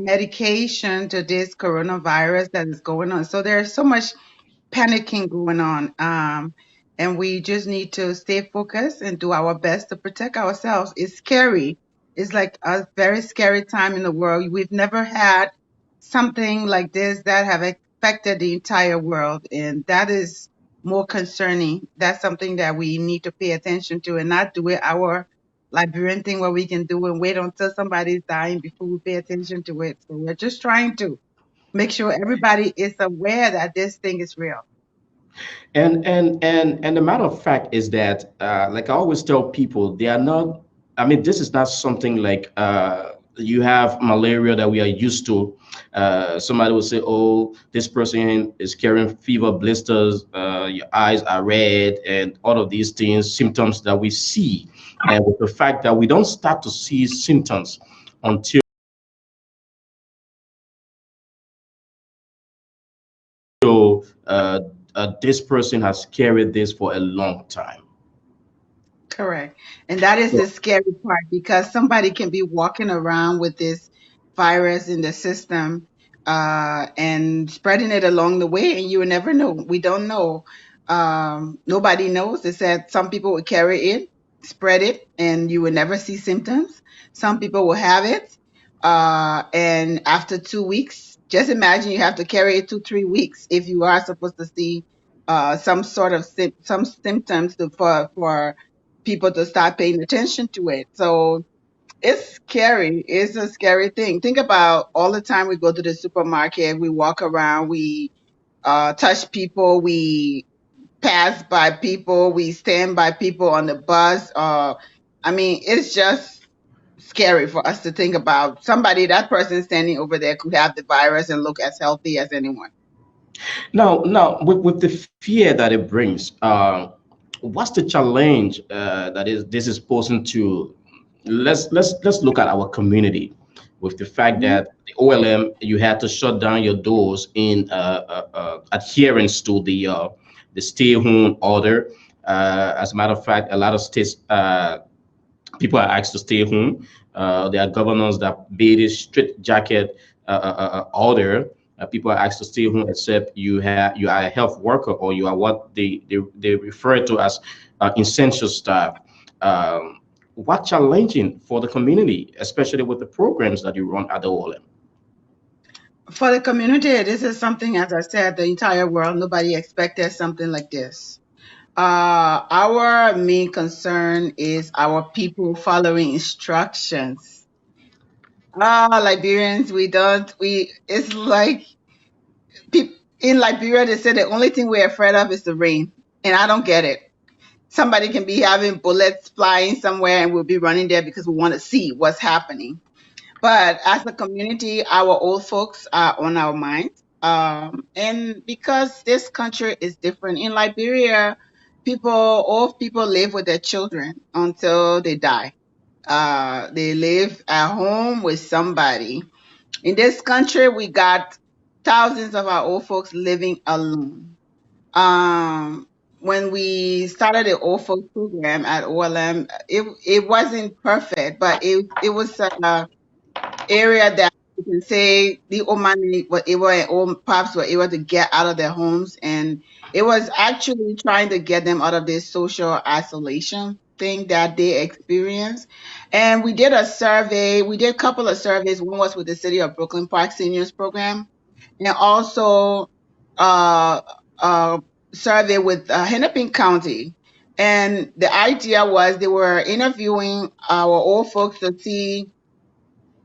medication to this coronavirus that is going on. So there's so much panicking going on. And we just need to stay focused and do our best to protect ourselves. It's scary. It's like a very scary time in the world. We've never had something like this that have affected the entire world. And that is more concerning. That's something that we need to pay attention to and not do it our Liberian thing where we can do and wait until somebody's dying before we pay attention to it. So we're just trying to make sure everybody is aware that this thing is real. And the matter of fact is that, like I always tell people, they are not. I mean, this is not something like you have malaria that we are used to. Somebody will say, "Oh, this person is carrying fever, blisters, your eyes are red, and all of these things, symptoms that we see." And with the fact that we don't start to see symptoms until uh, this person has carried this for a long time. Correct. And that is the scary part because somebody can be walking around with this virus in the system and spreading it along the way, and you will never know. We don't know. Nobody knows. They said some people will carry it, spread it, and you will never see symptoms. Some people will have it, and after 2 weeks, just imagine you have to carry it 2, 3 weeks if you are supposed to see some sort of some symptoms for people to start paying attention to it. So it's scary. It's a scary thing. Think about all the time we go to the supermarket, we walk around, we touch people, we pass by people, we stand by people on the bus. I mean, it's just scary for us to think about somebody, that person standing over there could have the virus and look as healthy as anyone. Now, with the fear that it brings, what's the challenge that is this is posing to? Let's look at our community, with the fact Mhm. that the OLM you had to shut down your doors in adherence to the stay-home order. As a matter of fact, a lot of states people are asked to stay home. There are governors that made a strict jacket order. People are asked to stay home except you are a health worker or you are what they refer to as essential staff. What challenging for the community, especially with the programs that you run at the OLM? For the community, this is something, as I said, the entire world, nobody expected something like this. Our main concern is our people following instructions. Liberians, it's like in Liberia, they say the only thing we're afraid of is the rain. And I don't get it. Somebody can be having bullets flying somewhere and we'll be running there because we want to see what's happening. But as a community, our old folks are on our minds. And because this country is different, in Liberia, old people live with their children until they die. They live at home with somebody. In this country, we got thousands of our old folks living alone. Um, when we started the old folks program at OLM, it wasn't perfect, but it was area that you can say the old money were able and old pops were able to get out of their homes, and it was actually trying to get them out of this social isolation thing that they experienced. And we did a survey. We did a couple of surveys. One was with the City of Brooklyn Park Seniors Program, and also uh, a survey with Hennepin County. And the idea was they were interviewing our old folks to see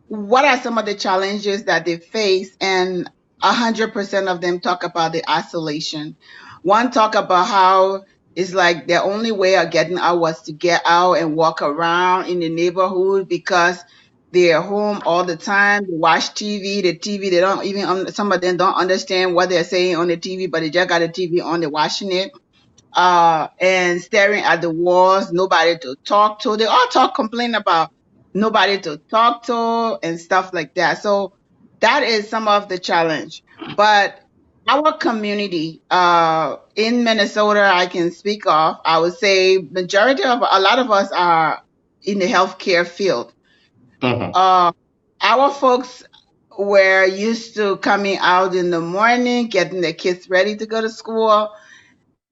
what are some of the challenges that they face, and 100% of them talk about the isolation. One talk about how it's like their only way of getting out was to get out and walk around in the neighborhood because they're home all the time. They watch TV. The TV, they don't even some of them don't understand what they're saying on the TV, but they just got the TV on, they're watching it and staring at the walls, nobody to talk to. They all complain about nobody to talk to and stuff like that. So that is some of the challenge. But our community in Minnesota, I can speak of, I would say majority of a lot of us are in the healthcare field. Mhm. Uh, our folks we're used to coming out in the morning, getting the kids ready to go to school,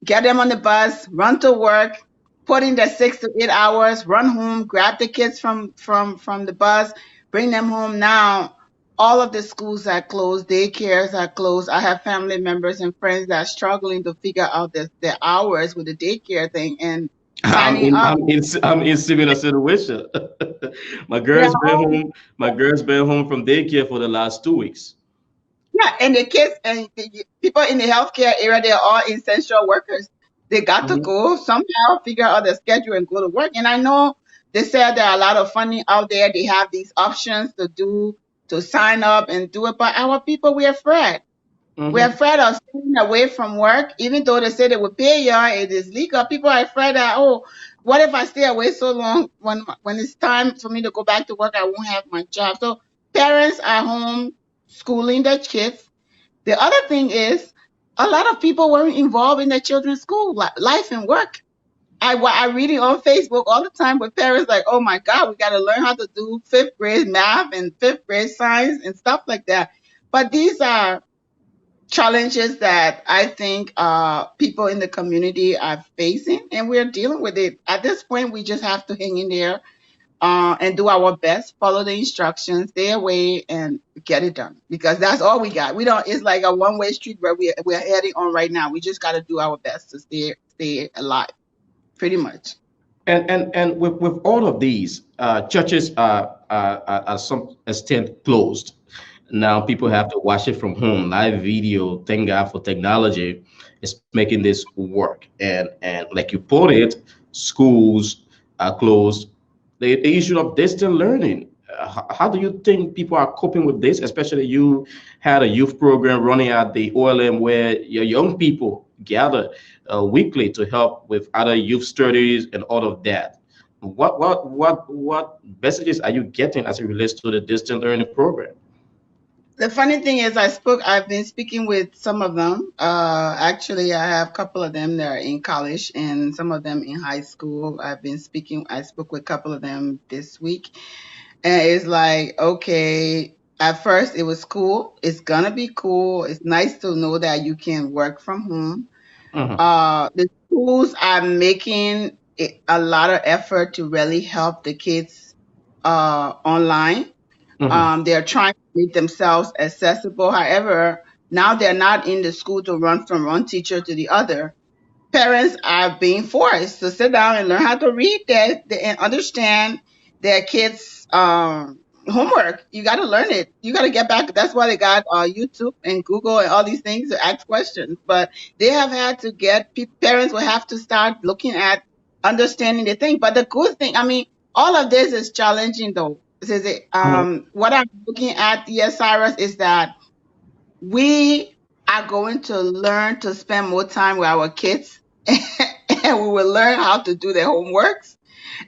get them on the bus, run to work, put in their 6 to 8 hours, run home, grab the kids from the bus, bring them home. Now, all of the schools are closed, daycares are closed. I have family members and friends that are struggling to figure out their hours with the daycare thing and signing up. I'm in similar situation. my They're girl's been home. home. My girl's been home from daycare for the last 2 weeks. Yeah, and the kids and the people in the healthcare area, they're all essential workers. They got to Mhm. go somehow, figure out their schedule and go to work. And I know they said there are a lot of funding out there. They have these options to sign up and do it. But our people, we're afraid. We're Mhm. afraid of staying away from work, even though they say they will pay you, it is legal. People are afraid that, oh, what if I stay away so long when it's time for me to go back to work, I won't have my job. So parents are home schooling their kids. The other thing is, a lot of people weren't involved in their children's school life and work. I read it on Facebook all the time with parents like, oh my God, we got to learn how to do fifth grade math and fifth grade science and stuff like that. But these are challenges that I think people in the community are facing, and we're dealing with it. At this point, we just have to hang in there and do our best, follow the instructions, stay away, and get it done. Because that's all we got. We don't. It's like a one-way street where we're heading on right now. We just got to do our best to stay alive, pretty much. And with all of these, churches are some extent closed. Now people have to watch it from home, live video. Thank God for technology. It's making this work. And like you put it, schools are closed. The issue of distant learning. How do you think people are coping with this? Especially you had a youth program running at the OLM where your young people gather weekly to help with other youth studies and all of that. What messages are you getting as it relates to the distant learning program? The funny thing is, I've been speaking with some of them. Actually, I have a couple of them that are in college and some of them in high school. I spoke with a couple of them this week. And it's like, okay, at first it was cool. It's gonna be cool. It's nice to know that you can work from home. Mhm, The schools are making a lot of effort to really help the kids online. mhm, They're trying to make themselves accessible. However, now they're not in the school to run from one teacher to the other. Parents are being forced to sit down and learn how to read and understand their kids' homework. You got to learn it. You got to get back. That's why they got YouTube and Google and all these things to ask questions. But they have had to parents will have to start looking at understanding the thing. But the good thing, I mean, all of this is challenging though. mhm. What I'm looking at, yes, Cyrus, is that we are going to learn to spend more time with our kids and we will learn how to do their homeworks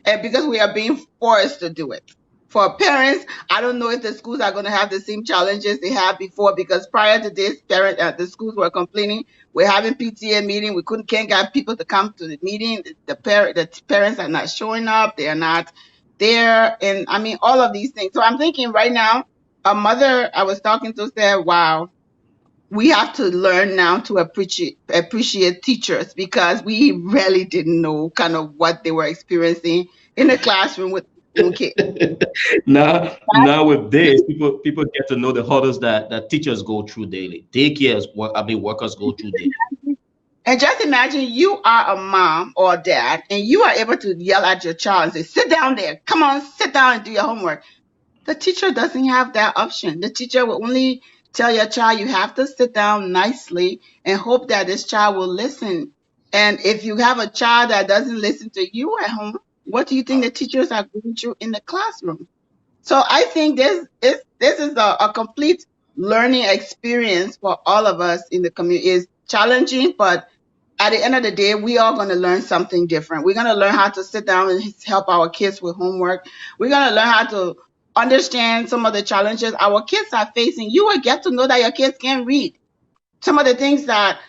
and because we are being forced to do it. For parents, I don't know if the schools are going to have the same challenges they had before because prior to this, the schools were complaining we're having PTA meeting, we can't get people to come to the meeting. The parents are not showing up, they are not there, and I mean all of these things. So I'm thinking right now, a mother I was talking to said, "Wow, we have to learn now to appreciate teachers because we really didn't know kind of what they were experiencing in the classroom with their own kids." Now with this, people get to know the hurdles that teachers go through daily. Daycares, workers go through daily. And just imagine you are a mom or a dad and you are able to yell at your child and say, "Sit down there. Come on, sit down and do your homework." The teacher doesn't have that option. The teacher will only tell your child you have to sit down nicely and hope that this child will listen. And if you have a child that doesn't listen to you at home, what do you think the teachers are going through in the classroom? So I think this is a complete learning experience for all of us in the community. It's challenging, but at the end of the day, we are going to learn something different. We're going to learn how to sit down and help our kids with homework. We're going to learn how to understand some of the challenges our kids are facing. You will get to know that your kids can read some of the things that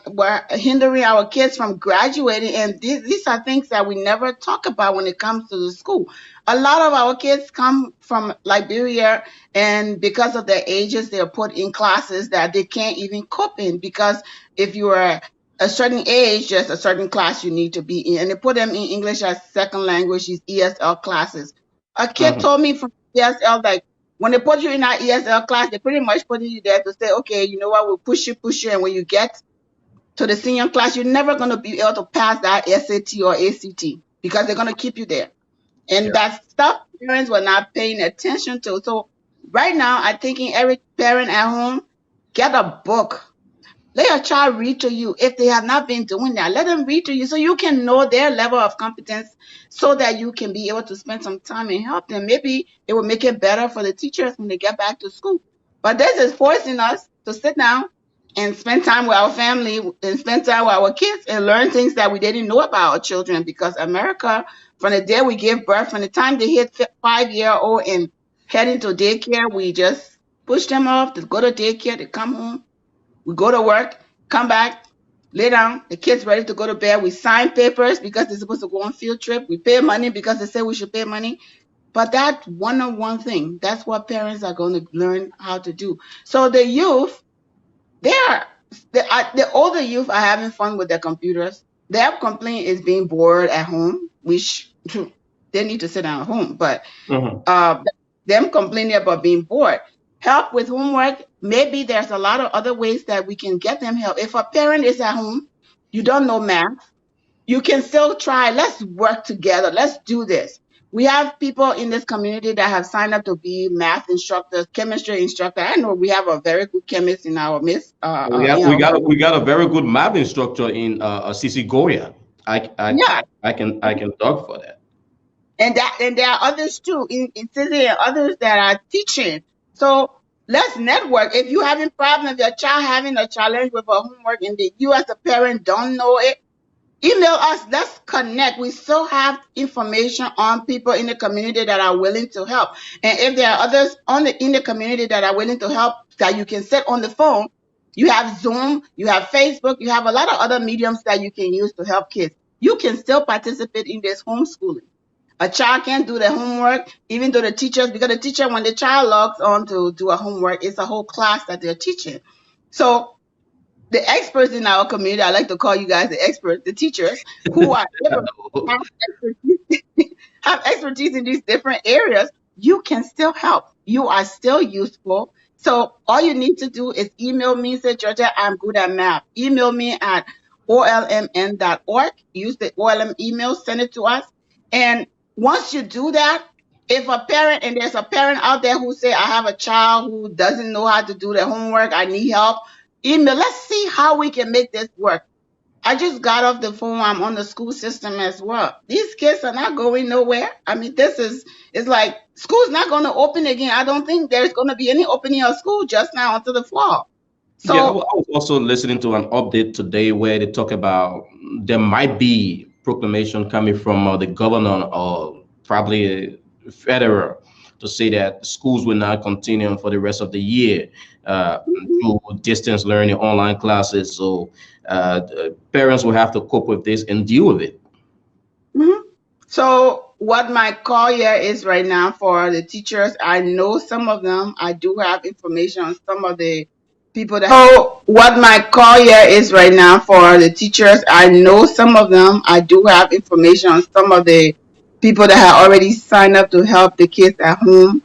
were hindering our kids from graduating. And these are things that we never talk about when it comes to the school. A lot of our kids come from Liberia, and because of their ages, they're put in classes that they can't even cope in, because if you are a certain age, there's a certain class you need to be in, and they put them in English as second language, these ESL classes. A kid Mhm. told me from ESL, like, when they put you in that ESL class, they pretty much put you there to say, okay, you know what, we'll push you, and when you get to the senior class, you're never going to be able to pass that SAT or ACT, because they're going to keep you there. And Yeah. that stuff parents were not paying attention to. So right now, I'm thinking every parent at home, get a book. Let your child read to you. If they have not been doing that, let them read to you so you can know their level of competence, so that you can be able to spend some time and help them. Maybe it will make it better for the teachers when they get back to school. But this is forcing us to sit down and spend time with our family and spend time with our kids and learn things that we didn't know about our children, because America, from the day we give birth, from the time they hit 5 year old and head into daycare, we just push them off to go to daycare, they come home, we go to work, come back, lay down, the kids ready to go to bed. We sign papers because they're supposed to go on field trip. We pay money because they say we should pay money. But that one-on-one thing, that's what parents are going to learn how to do. So the youth, they are the older youth are having fun with their computers. Their complaint is being bored at home, which they need to sit down at home. But Mhm. uh, them complaining about being bored. Help with homework. Maybe there's a lot of other ways that we can get them help. If a parent is at home, you don't know math, you can still try. Let's work together. Let's do this. We have people in this community that have signed up to be math instructors, chemistry instructor. I know we have a very good chemist in our midst. We got In we our got a, we got a very good math instructor in CC Goya. I I Yeah, I can talk for that. and there are others too in Sicily, and others that are teaching. So let's network. If you having problems, your child having a challenge with a homework, and you as a parent don't know it, email us. Let's connect. We still have information on people in the community that are willing to help. And if there are others in the community that are willing to help, that you can sit on the phone, you have Zoom, you have Facebook, you have a lot of other mediums that you can use to help kids. You can still participate in this homeschooling. A child can do the homework, even though the teachers, because the teacher, when the child logs on to do a homework, it's a whole class that they're teaching. So the experts in our community, I like to call you guys the experts, the teachers who are able to have expertise, have expertise in these different areas, you can still help. You are still useful. So all you need to do is email me, say, Georgia, I'm good at math. Email me at olmn.org. Use the OLM email, send it to us. And once you do that, if a parent, and there's a parent out there who say, I have a child who doesn't know how to do their homework, I need help, email. Let's see how we can make this work. I just got off the phone. I'm on the school system as well. These kids are not going nowhere. I mean, it's like school's not going to open again. I don't think there's going to be any opening of school just now until the fall. Yeah, So, I was also listening to an update today where they talk about there might be proclamation coming from the governor or probably federal to say that schools will not continue for the rest of the year mhm, through distance learning, online classes. So the parents will have to cope with this and deal with it. mhm. So what my call here is right now for the teachers, I know some of them. I do have information on some of the people that. So what my call here is right now for the teachers, I know some of them. I do have information on some of the people that have already signed up to help the kids at home.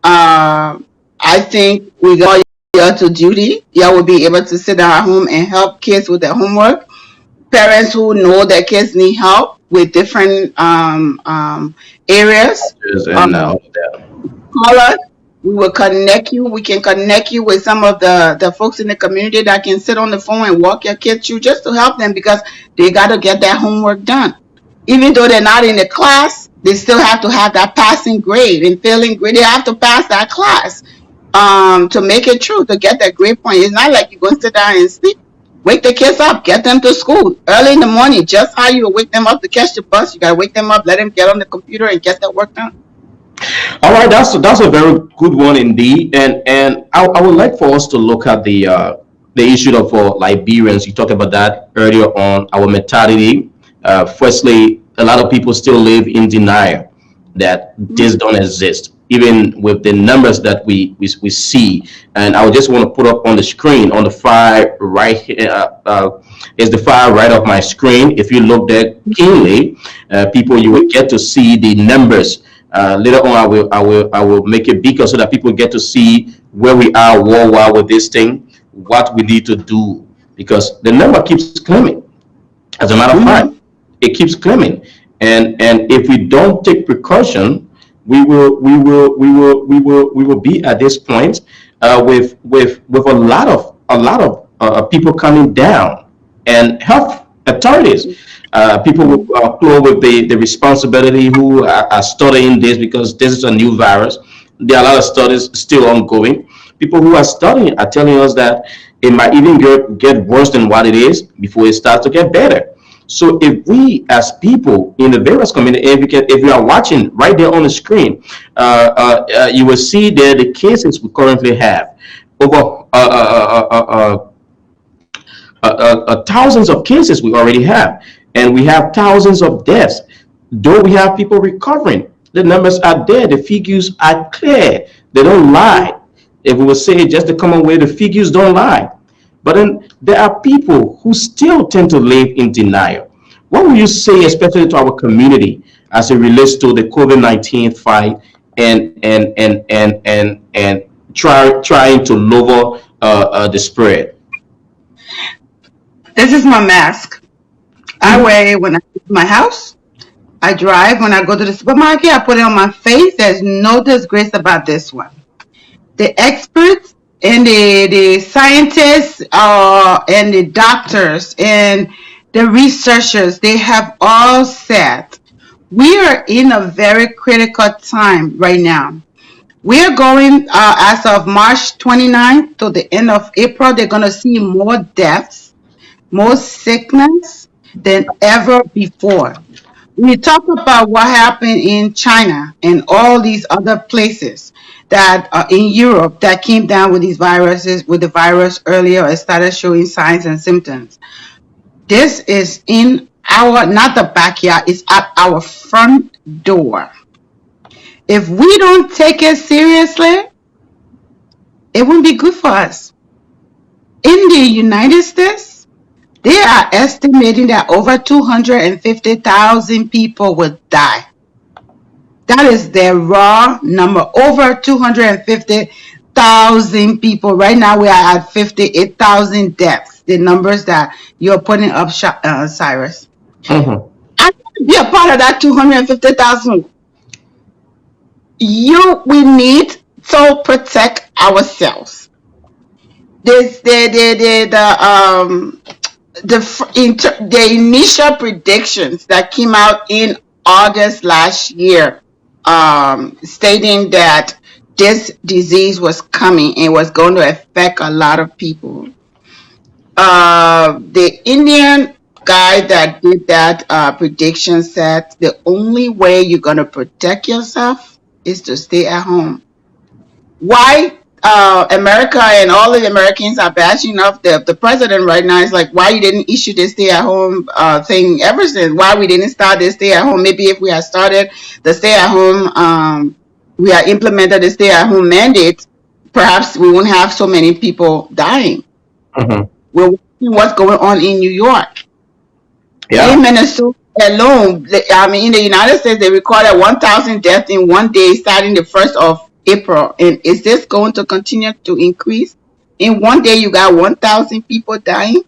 I think we got y'all to duty. Y'all will be able to sit down at home and help kids with their homework. Parents who know their kids need help with different areas, Yes, and um, all of that. call us. We will connect you. We can connect you with some of the folks in the community that can sit on the phone and walk your kids through, just to help them, because they got to get that homework done. Even though they're not in the class, they still have to have that passing grade and failing grade. They have to pass that class to make it true, to get that grade point. It's not like you're going to sit down and sleep. Wake the kids up, get them to school early in the morning. Just how you wake them up to catch the bus, you gotta wake them up, let them get on the computer and get their work done. All right, that's a very good one indeed, and I would like for us to look at the the issue of Liberians. You talked about that earlier on. Our mentality. Firstly, a lot of people still live in denial that this don't exist, even with the numbers that we see. And I would just want to put up on the screen on the far right here, is the far right of my screen. If you look there keenly, people, you will get to see the numbers. Later on, I will make it bigger so that people get to see where we are worldwide with this thing, what we need to do, because the number keeps climbing. As a matter of fact, Mm-hmm. it keeps climbing, and if we don't take precaution, we will be at this point, with a lot of people coming down, and health authorities, people who are close with the responsibility, who are studying this, because this is a new virus. There are a lot of studies still ongoing. People who are studying are telling us that it might even get worse than what it is before it starts to get better. So if we as people in the various community, if you are watching right there on the screen, you will see there the cases we currently have. Over thousands of cases we already have, and we have thousands of deaths. Though we have people recovering, the numbers are there, the figures are clear, they don't lie. If we would say just the common way, the figures don't lie. But then there are people who still tend to live in denial. What would you say, especially to our community, as it relates to the COVID-19 fight, and trying to lower the spread? This is my mask. I Mhm. wear it when I leave my house. I drive when I go to the supermarket. I put it on my face. There's no disgrace about this one. The experts and the scientists, and the doctors and the researchers, they have all said we are in a very critical time right now. We are going, as of March 29th to the end of April, they're going to see more deaths, more sickness than ever before. We talk about what happened in China and all these other places that in Europe that came down with these viruses, with the virus earlier, and started showing signs and symptoms. This is in our, not the backyard, it's at our front door. If we don't take it seriously, it won't be good for us. In the United States, they are estimating that over 250,000 people will die. That is their raw number. Over 250,000 people. Right now, we are at 58,000 deaths. The numbers that you're putting up, Cyrus. Mhm. I want to be a part of that 250,000. We need to protect ourselves. This, the initial predictions that came out in August last year, stating that this disease was coming and was going to affect a lot of people. The Indian guy that did that prediction said the only way you're going to protect yourself is to stay at home. Why America and all the Americans are bashing off the president right now? Is like, why you didn't issue the stay at home thing ever since? Why we didn't start the stay at home? Maybe if we had started the stay at home, we had implemented the stay at home mandate, perhaps we wouldn't have so many people dying. Mhm. We're watching what's going on in New York. In Yeah. Minnesota alone, I mean, in the United States, they recorded 1,000 deaths in one day starting the 1st of April. And is this going to continue to increase? In one day, you got 1,000 people dying.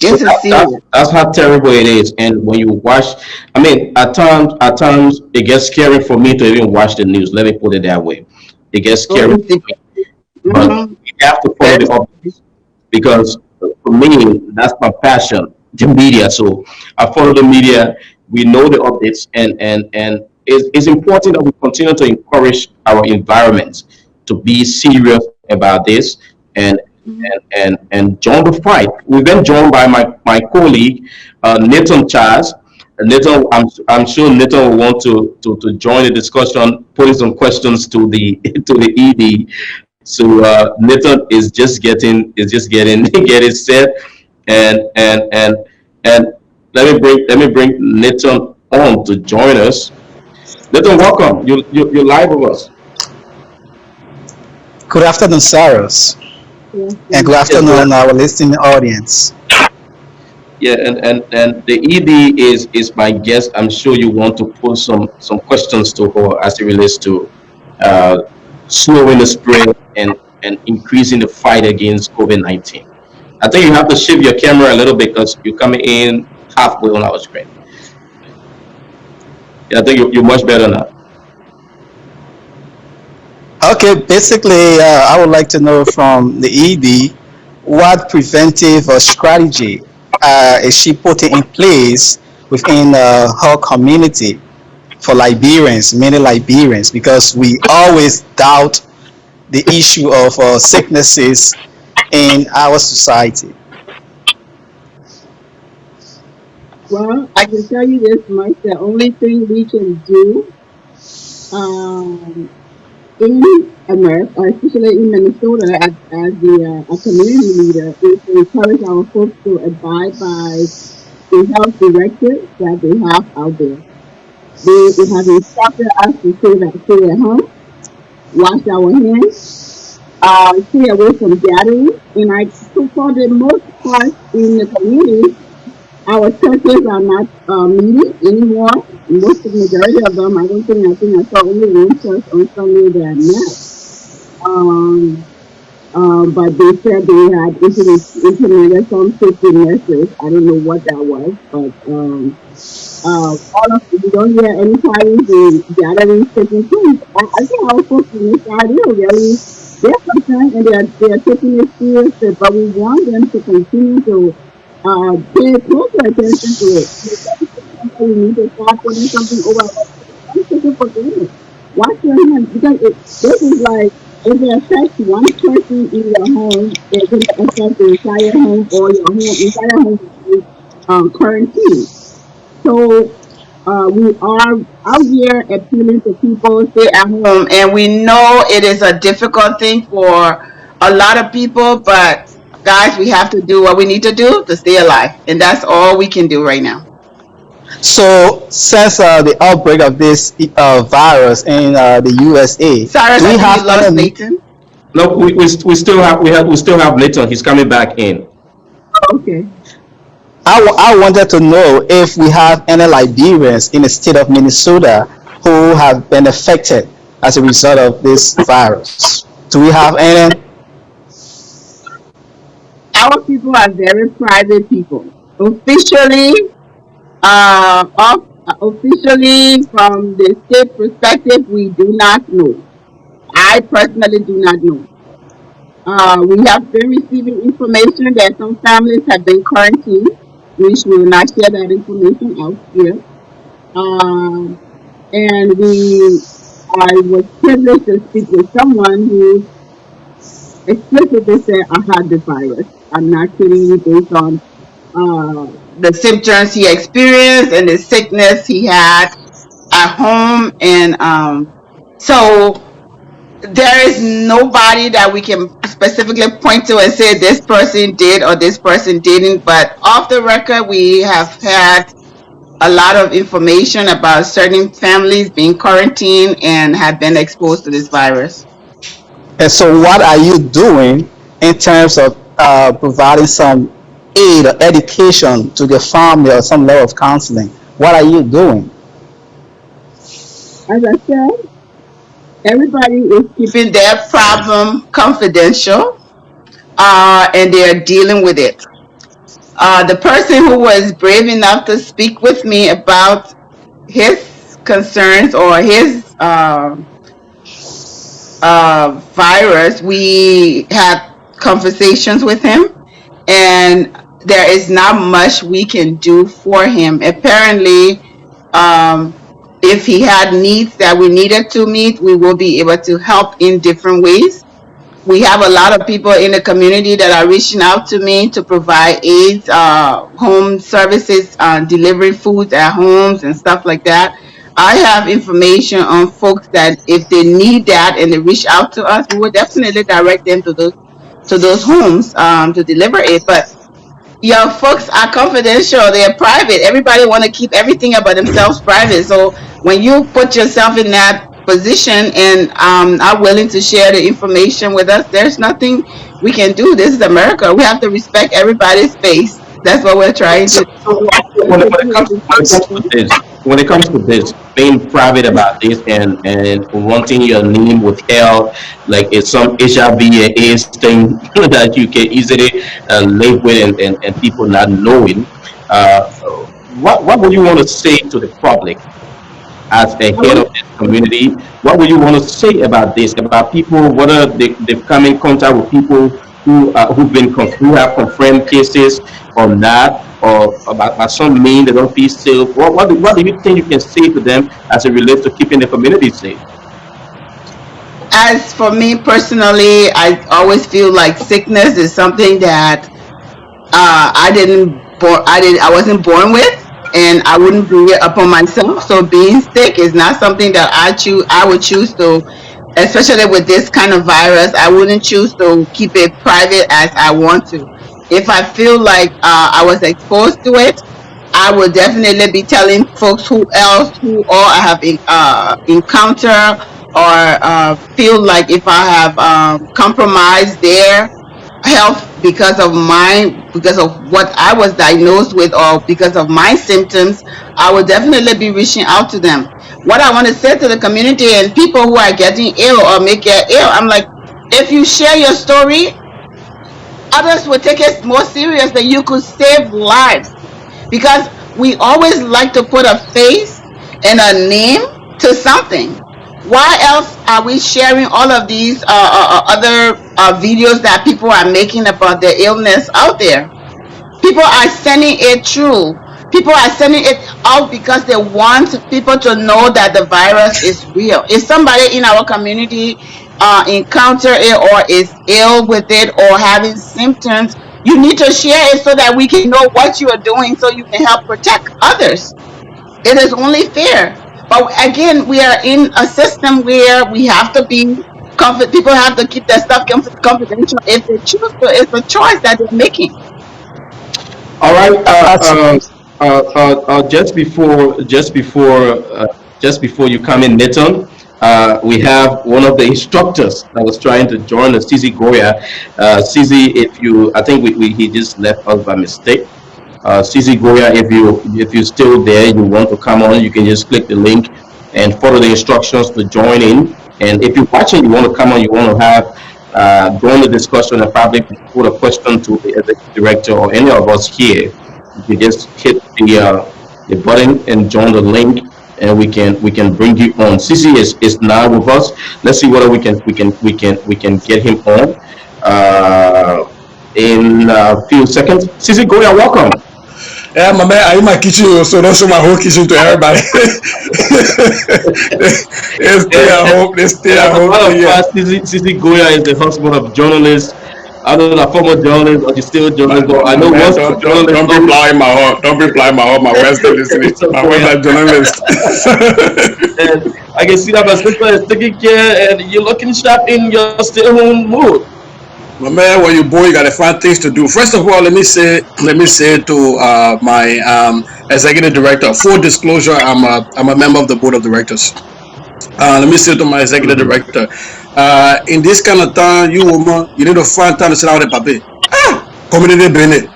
So This is serious. that's how terrible it is. And when you watch, I mean, at times it gets scary for me to even watch the news. Let me put it that way. It gets scary for me, but Mm-hmm. we have to follow Very the updates, because for me, that's my passion, the media. So I follow the media. We know the updates, and it's important that we continue to encourage our environments to be serious about this, and and join the fight. We've been joined by my colleague, Nathan Charles. Nathan, I'm sure Nathan will want to join the discussion, putting some questions to the to the ED. So Nathan is just getting getting set, and let me bring Nathan on to join us. Nathan, welcome. You're live with us. Good afternoon, Cyrus, Yes, and good Yes, good. afternoon, our listening audience. Yeah, and the ED is my guest. I'm sure you want to pose some questions to her as it relates to uh, slowing the spread and increasing the fight against COVID-19. I think you have to shift your camera a little bit because you're coming in halfway on our screen. Yeah, I think you're much better now. Okay, basically, I would like to know from the ED what preventive or strategy is she putting in place within her community for Liberians, many Liberians, because we always doubt the issue of sicknesses in our society. well, I can tell you this much. The only thing we can do um, in America, especially in Minnesota, as the a community leader, is to encourage our folks to abide by the health directives that they have out there. They have instructed us to stay at home, wash our hands, stay away from gatherings, and so for the most part in the community, our churches are not meeting anymore. Most of the majority of them, I think I saw only one church on Sunday that met. Um, but they said they had implemented some safety measures. I don't know what that was, but all of you don't hear any parties and gatherings taking place. I think our folks in this side, they're concerned and they're taking it seriously, but we want them to continue to pay closer attention to it. We need to start putting something over. Don't take it for granted. Wash your hands because this is like if it affects one person in your home, it's going to affect the entire home or your entire home will be quarantined. So we are out here appealing to people stay at home, and we know it is a difficult thing for a lot of people. But guys, we have to do what we need to do to stay alive, and that's all we can do right now. So, since the outbreak of this virus in the USA, Cyrus, do I we think we have lost any? Nathan. No, we still have Nathan. He's coming back in. Okay. I wanted to know if we have any Liberians in the state of Minnesota who have been affected as a result of this virus. Do we have any? Our people are very private people. Officially, officially from the state perspective, we do not know. I personally do not know. We have been receiving information that some families have been quarantined, which we will not share that information out here. Um, and I was privileged to speak with someone who explicitly said, I had the virus. I'm not kidding you based on the symptoms he experienced and the sickness he had at home. And so there is nobody that we can specifically point to and say this person did or this person didn't. But off the record, we have had a lot of information about certain families being quarantined and have been exposed to this virus. And so, what are you doing in terms of providing some aid or education to the family or some level of counseling? What are you doing? As I said, everybody is keeping their problem confidential, and they are dealing with it. The person who was brave enough to speak with me about his concerns or his virus, we had conversations with him, and there is not much we can do for him. Apparently, if he had needs that we needed to meet, we will be able to help in different ways. We have a lot of people in the community that are reaching out to me to provide aids, home services, delivering foods at homes and stuff like that. I have information on folks that if they need that and they reach out to us, we will definitely direct them to those homes to deliver it. But your folks are confidential, they're private. Everybody want to keep everything about themselves private. So when you put yourself in that position and are willing to share the information with us, there's nothing we can do. This is America. We have to respect everybody's space. That's what we're trying So, to so when it comes to this, being private about this and wanting your name withheld, like it's some HIV and AIDS thing that you can easily live with and people not knowing, uh, what would you want to say to the public as a head of this community? What would you want to say about this? About people, whether they've come in contact with people who have confirmed cases or not, or about some mean they don't feel safe. What do you think you can say to them as it relates to keeping the community safe? as for me personally, I always feel like sickness is something that I wasn't born with, and I wouldn't bring it upon myself. So being sick is not something that I would choose to, especially with this kind of virus. I wouldn't choose to keep it private as I want to. If I feel like I was exposed to it, I would definitely be telling folks who else who all I have encounter or feel like if I have compromised their health because of what I was diagnosed with or because of my symptoms, I will definitely be reaching out to them. What I want to say to the community and people who are getting ill or may get ill, I'm like, if you share your story, others will take it more serious than you could save lives because we always like to put a face and a name to something. Why else are we sharing all of these other videos that people are making about their illness out there? People are sending it through. People are sending it out because they want people to know that the virus is real. If somebody in our community encounter it or is ill with it or having symptoms, you need to share it so that we can know what you are doing so you can help protect others. It is only fair. But again, we are in a system where we have to be people have to keep their stuff confidential if they choose to. It's a choice that they're making. All right. That's Just before you come in, Nathan, we have one of the instructors that was trying to join us, CZ Goya. CZ, if you, I think he just left us by mistake. CZ Goya, if you're still there, you want to come on, you can just click the link and follow the instructions to join in. And if you're watching, you want to come on, you want to have during the discussion and probably put a question to the executive director or any of us here, you can just hit the button and join the link, and we can bring you on. CC is now with us. Let's see whether we can get him on in a few seconds. CC, go ahead, welcome. Yeah, my man, I in my kitchen, so don't show my whole kitchen to everybody. They stay And, at and, home. They stay and at as a home. matter So of yeah, fact, CC Goya is the husband of journalists. I don't know, a former journalist or she's still a my, journalist, but I my know man, once a don't journalist be knows flying my heart. Don't be flying my heart. My wife still listening. it's a My wife Goya. a journalist. And I can see that my sister is taking care and you're looking sharp in your stay home mood. My man, when you boy, you gotta find things to do. First of all, let me say to my executive director. Full disclosure, I'm a member of the board of directors. Let me say to my executive Mm-hmm. director, in this kind of time, you woman, you need to find time to sit down with the papi. Community Bennett.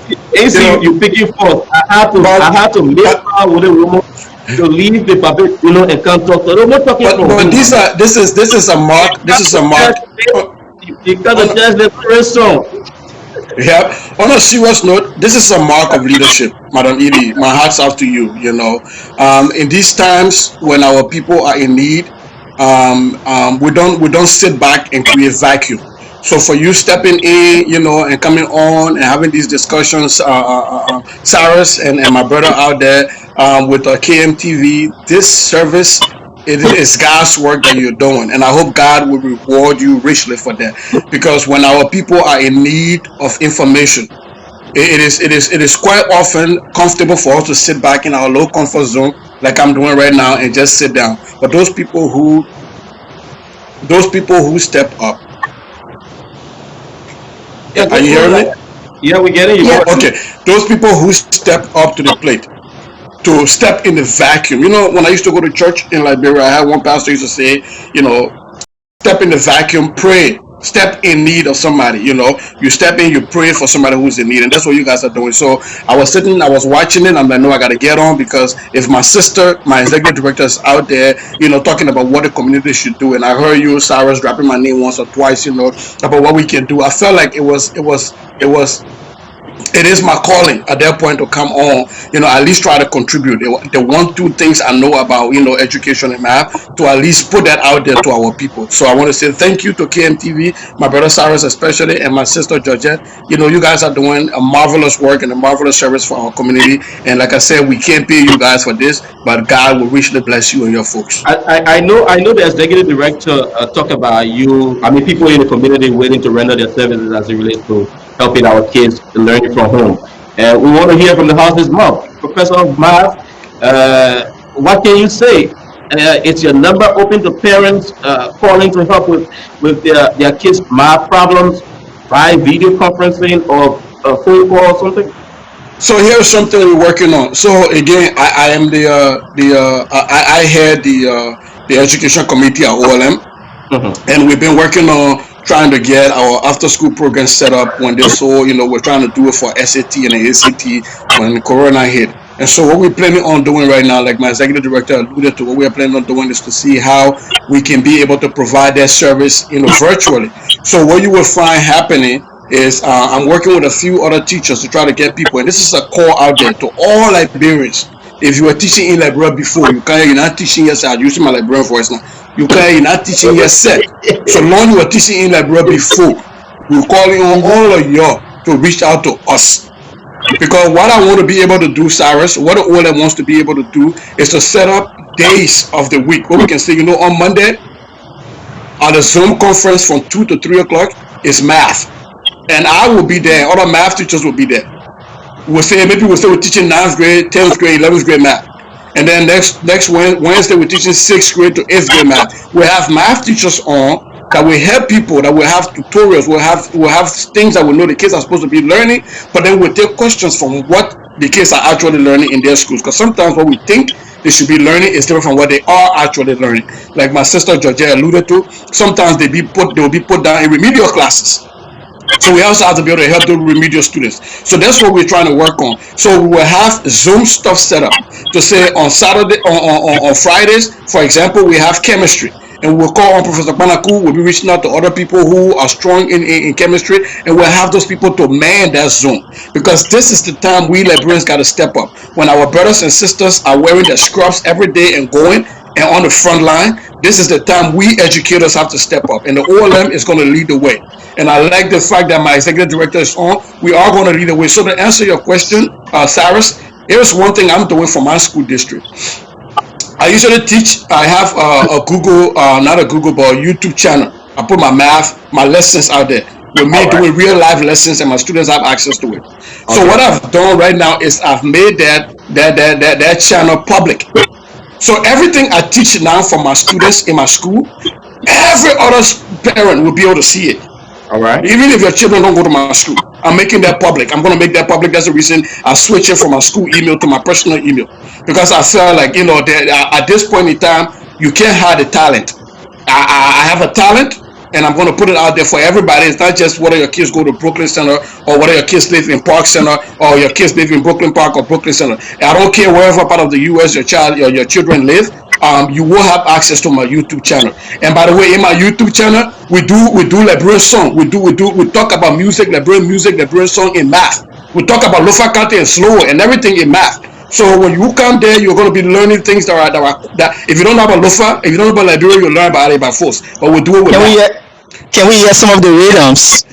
You AC, know, you picking forth. I but had to make but her with a woman to leave the public, and come talk to her. No talking from but who, these mama. are this is a You mark. This got is the a church, mark. On, you got the on church, the very song. Yeah. On a serious note, this is a mark of leadership, Madam Edie. My heart's out to you. In these times when our people are in need, we don't sit back and create vacuum. So for you stepping in, and coming on and having these discussions, Cyrus and my brother out there with KMTV, this service. It is God's work that you're doing, and I hope God will reward you richly for that. Because when our people are in need of information, it is quite often comfortable for us to sit back in our low comfort zone like I'm doing right now and just sit down. But those people who step up, Yeah, are you go hearing ahead. me? Yeah, we're getting you. Go Yes. ahead. Okay, those people who step up to the plate, to step in the vacuum. When I used to go to church in Liberia, I had one pastor used to say, step in the vacuum, pray. Step in need of somebody, you step in, you pray for somebody who's in need, and that's what you guys are doing. So I was watching it. I'm like, no, I got to get on, because if my sister, my executive director, is out there, talking about what the community should do, and I heard you, Cyrus, dropping my name once or twice, about what we can do. I felt like it is my calling at that point to come on, at least try to contribute the one, two things I know about, education and math, to at least put that out there to our people. So I want to say thank you to KMTV, my brother Cyrus especially, and my sister Georgette. You guys are doing a marvelous work and a marvelous service for our community. And like I said, we can't pay you guys for this, but God will richly bless you and your folks. I know the executive director talk about you. I mean, people in the community willing to render their services as it relates to helping our kids learning from home. And we want to hear from the horse's mouth. Professor of Math, what can you say? Is your number open to parents calling to help with their kids' math problems by video conferencing or a phone call or something? So here's something we're working on. So again, I am I head the education committee at OLM, Hmm. and we've been working on trying to get our after school program set up. When this whole, we're trying to do it for SAT and ACT when Corona hit. And so what we're planning on doing right now, like my executive director alluded to, what we're planning on doing is to see how we can be able to provide that service, virtually. So what you will find happening is, I'm working with a few other teachers to try to get people, and this is a call out there to all Liberians. If you were teaching in Liberia before, you're not teaching yet. I'm using my Liberian voice now. You're not teaching yet set. So long you were teaching in Liberia before, we're calling on Mm-hmm. all of y'all to reach out to us. Because what I want to be able to do, Cyrus, what the OLM wants to be able to do is to set up days of the week where we can say, on Monday, on the Zoom conference from 2 to 3 o'clock is math. And I will be there, other math teachers will be there. We'll say we're teaching ninth grade, 10th grade, 11th grade math. And then next Wednesday we're teaching sixth grade to eighth grade math. We have math teachers on that will help people, that will have tutorials, we'll have things that we know the kids are supposed to be learning, but then we'll take questions from what the kids are actually learning in their schools. Because sometimes what we think they should be learning is different from what they are actually learning. Like my sister Georgia alluded to, sometimes they will be put down in remedial classes. So we also have to be able to help the remedial students. So that's what we're trying to work on. So we will have Zoom stuff set up to say on Saturday, on Fridays, for example, we have chemistry. And we'll call on Professor Panaku. We'll be reaching out to other people who are strong in chemistry, and we'll have those people to man that Zoom. Because this is the time we Liberians got to step up. When our brothers and sisters are wearing their scrubs every day and going and on the front line, this is the time we educators have to step up. And the OLM is going to lead the way. And I like the fact that my executive director is on. We are going to lead the way. So to answer your question, Cyrus, here's one thing I'm doing for my school district. I usually teach. I have a Google, not a Google, but a YouTube channel. I put my math, my lessons out there with All me right. doing real life lessons, and my students have access to it. So Okay. what I've done right now is I've made that channel public. So everything I teach now for my students in my school, every other parent will be able to see it. All right. Even if your children don't go to my school, I'm making that public. I'm going to make that public. That's the reason I switch it from my school email to my personal email, because I felt like, at this point in time, you can't hide the talent. I have a talent, and I'm going to put it out there for everybody. It's not just whether your kids go to Brooklyn Center or whether your kids live in Park Center or your kids live in Brooklyn Park or Brooklyn Center. I don't care wherever part of the U.S. your children live. You will have access to my YouTube channel. And by the way, in my YouTube channel, we do Liberian song. We talk about music, Liberian song in math. We talk about Lofa Kante and slow and everything in math. So when you come there, you're going to be learning things that if you don't know about Lofa, if you don't know about Liberia, you'll learn about it by force. But we do it with Can we math. hear, can we hear some of the rhythms?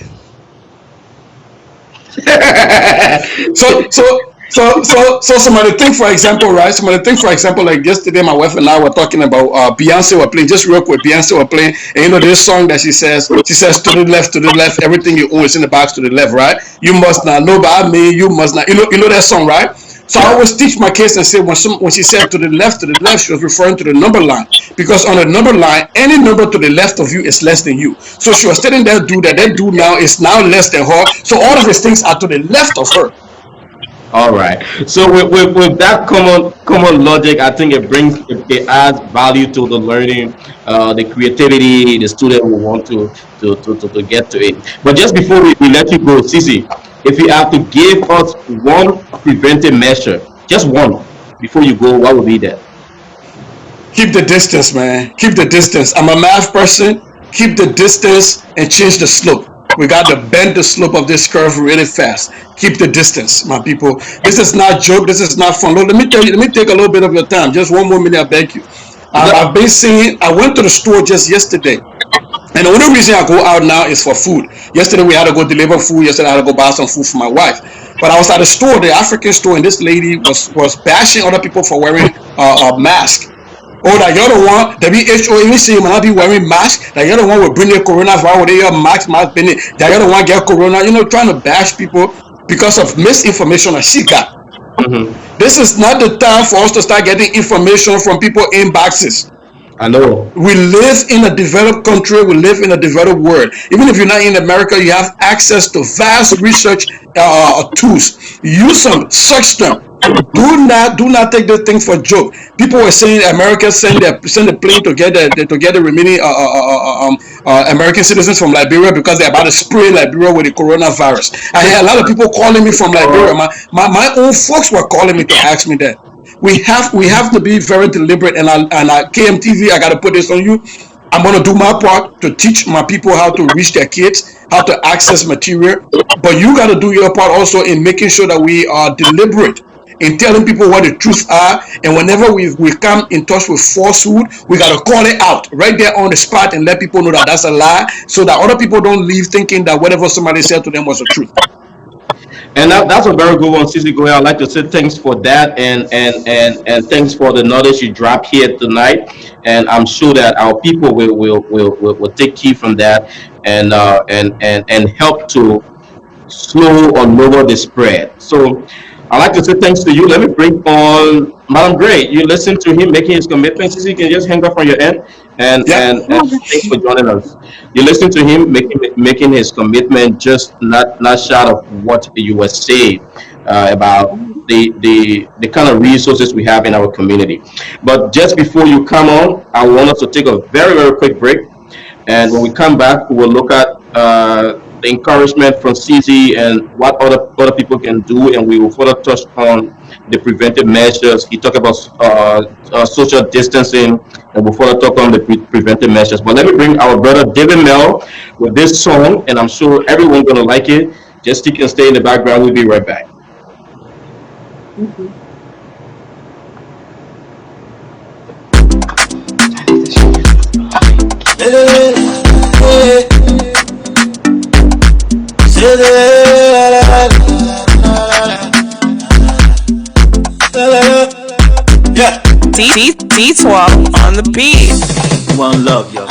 Some of the thing, for example, right? Some of the thing, for example, like yesterday, my wife and I were talking about Beyonce were playing, just real quick. Beyonce were playing, and this song that she says to the left, everything you own is in the box to the left, right? You must not know about me, you must not, you know that song, right? So I always teach my kids and say when she said to the left, she was referring to the number line because on the number line, any number to the left of you is less than you. So she was telling that dude that that dude now is now less than her. So all of these things are to the left of her. All right. So with that common logic, I think it adds value to the learning, the creativity the student will want to get to it. But just before we let you go, Sisi, if you have to give us one preventive measure, just one, before you go, what would be that? Keep the distance, man. Keep the distance. I'm a math person. Keep the distance and change the slope. We got to bend the slope of this curve really fast. Keep the distance, my people. This is not joke. This is not fun. Look, let me tell you. Let me take a little bit of your time. Just one more minute, I beg you. I've been seeing. I went to the store just yesterday. And the only reason I go out now is for food. Yesterday we had to go deliver food. Yesterday I had to go buy some food for my wife. But I was at the store, the African store, and this lady was bashing other people for wearing a mask. Oh, that you're the one, WHO even say you might not be wearing mask. That you're the one will bring the coronavirus with your mask, bring it. That you're the one get corona. Trying to bash people because of misinformation that she got. Hmm. This is not the time for us to start getting information from people inboxes. I know. We live in a developed country. We live in a developed world. Even if you're not in America, you have access to vast research tools. Use them, search them. Do not take this thing for a joke. People were saying America send a plane to get the remaining American citizens from Liberia because they're about to spray Liberia with the coronavirus. I had a lot of people calling me from Liberia. My own folks were calling me to ask me that. We have to be very deliberate, and KMTV, I got to put this on you. I'm going to do my part to teach my people how to reach their kids, how to access material. But you got to do your part also in making sure that we are deliberate in telling people what the truth are. And whenever we come in touch with falsehood, we got to call it out right there on the spot and let people know that that's a lie, so that other people don't leave thinking that whatever somebody said to them was the truth. And that's a very good one, Cece. Go ahead. I'd like to say thanks for that, and thanks for the knowledge you dropped here tonight. And I'm sure that our people will take key from that, and help to slow or lower the spread. So I'd like to say thanks to you. Let me bring on Madam Gray. You listen to him making his commitment. Cece, you can just hang up on your end, and Yeah. thanks for joining us. You listen to him making his commitment, just not short of what you were saying about the kind of resources we have in our community. But just before you come on, I want us to take a very quick break. And when we come back, we will look at the encouragement from CZ and what other people can do, and we will further touch on the preventive measures. He talked about social distancing, and we'll further talk on the preventive measures. But let me bring our brother David Mel with this song, and I'm sure everyone's gonna like it. Just stick and stay in the background. We'll be right back. Yeah. D12 on the beat. One love, yo.